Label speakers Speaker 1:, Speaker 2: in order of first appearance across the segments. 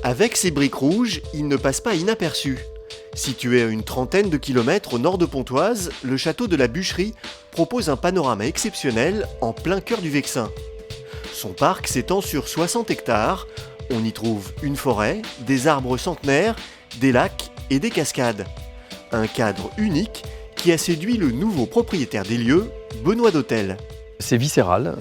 Speaker 1: Avec ses briques rouges, il ne passe pas inaperçu. Situé à une trentaine de kilomètres au nord de Pontoise, le château de la Bûcherie propose un panorama exceptionnel en plein cœur du Vexin. Son parc s'étend sur 60 hectares. On y trouve une forêt, des arbres centenaires, des lacs et des cascades. Un cadre unique qui a séduit le nouveau propriétaire des lieux, Benoît d'Hôtel.
Speaker 2: C'est viscéral,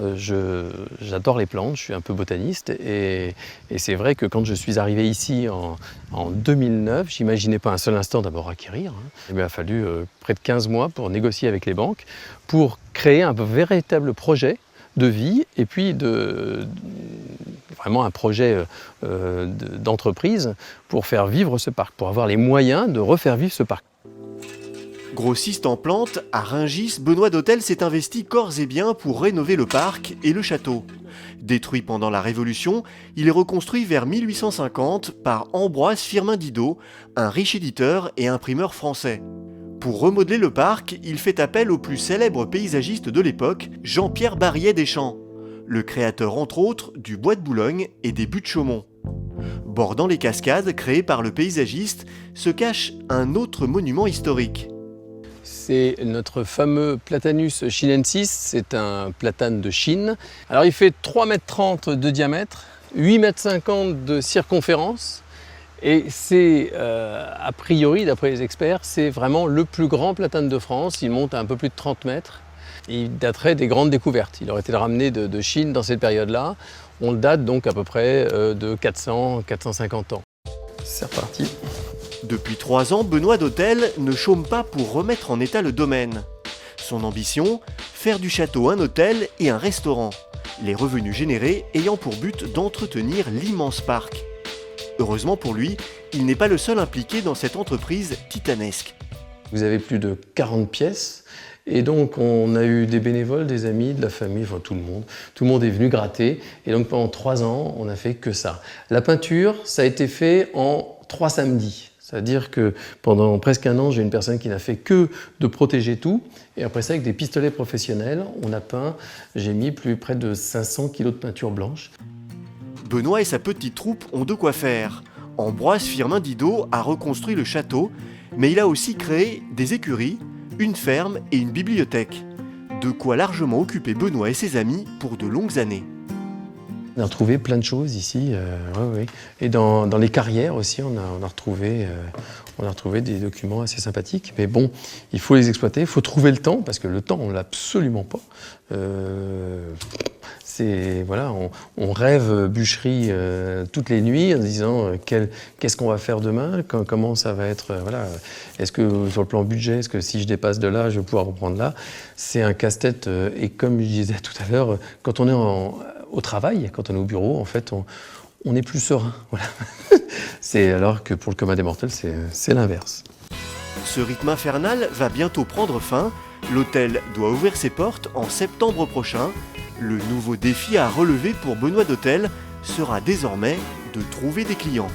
Speaker 2: j'adore les plantes, je suis un peu botaniste et c'est vrai que quand je suis arrivé ici en 2009, j'imaginais pas un seul instant d'abord acquérir. Il m'a fallu près de 15 mois pour négocier avec les banques, pour créer un véritable projet de vie et puis vraiment un projet d'entreprise pour faire vivre ce parc, pour avoir les moyens de refaire vivre ce parc.
Speaker 1: Grossiste en plantes, à Rungis, Benoît d'Hôtel s'est investi corps et biens pour rénover le parc et le château. Détruit pendant la Révolution, il est reconstruit vers 1850 par Ambroise Firmin Didot, un riche éditeur et imprimeur français. Pour remodeler le parc, il fait appel au plus célèbre paysagiste de l'époque, Jean-Pierre Barriet-Deschamps, le créateur entre autres du Bois de Boulogne et des Buttes de Chaumont. Bordant les cascades créées par le paysagiste, se cache un autre monument historique.
Speaker 2: C'est notre fameux Platanus chinensis, c'est un platane de Chine. Alors il fait 3,30 m de diamètre, 8,50 m de circonférence et c'est, a priori, d'après les experts, c'est vraiment le plus grand platane de France. Il monte à un peu plus de 30 mètres. Il daterait des grandes découvertes. Il aurait été ramené de Chine dans cette période-là. On le date donc à peu près de 400-450 ans. C'est reparti.
Speaker 1: Depuis 3 ans, Benoît d'Hôtel ne chôme pas pour remettre en état le domaine. Son ambition, faire du château un hôtel et un restaurant, les revenus générés ayant pour but d'entretenir l'immense parc. Heureusement pour lui, il n'est pas le seul impliqué dans cette entreprise titanesque.
Speaker 2: Vous avez plus de 40 pièces et donc on a eu des bénévoles, des amis, de la famille, enfin tout le monde. Tout le monde est venu gratter et donc pendant 3 ans, on n'a fait que ça. La peinture, ça a été fait en 3 samedis. C'est-à-dire que pendant presque un an, j'ai une personne qui n'a fait que de protéger tout. Et après ça, avec des pistolets professionnels, on a peint, j'ai mis près de 500 kg de peinture blanche.
Speaker 1: Benoît et sa petite troupe ont de quoi faire. Ambroise Firmin Didot a reconstruit le château, mais il a aussi créé des écuries, une ferme et une bibliothèque. De quoi largement occuper Benoît et ses amis pour de longues années.
Speaker 2: On a retrouvé plein de choses ici, ouais. Et dans les carrières aussi, on a retrouvé des documents assez sympathiques. Mais bon, il faut les exploiter, il faut trouver le temps, parce que le temps, on ne l'a absolument pas. Voilà, on rêve bûcherie toutes les nuits en disant qu'est-ce qu'on va faire demain, comment ça va être, voilà. Est-ce que sur le plan budget, est-ce que si je dépasse de là, je vais pouvoir reprendre là? C'est un casse-tête et comme je disais tout à l'heure, quand on est au travail, quand on est au bureau, en fait, on est plus serein. Voilà. Alors que pour le commun des mortels, c'est l'inverse.
Speaker 1: Ce rythme infernal va bientôt prendre fin. L'hôtel doit ouvrir ses portes en septembre prochain. Le nouveau défi à relever pour Benoît d'Hôtel sera désormais de trouver des clients.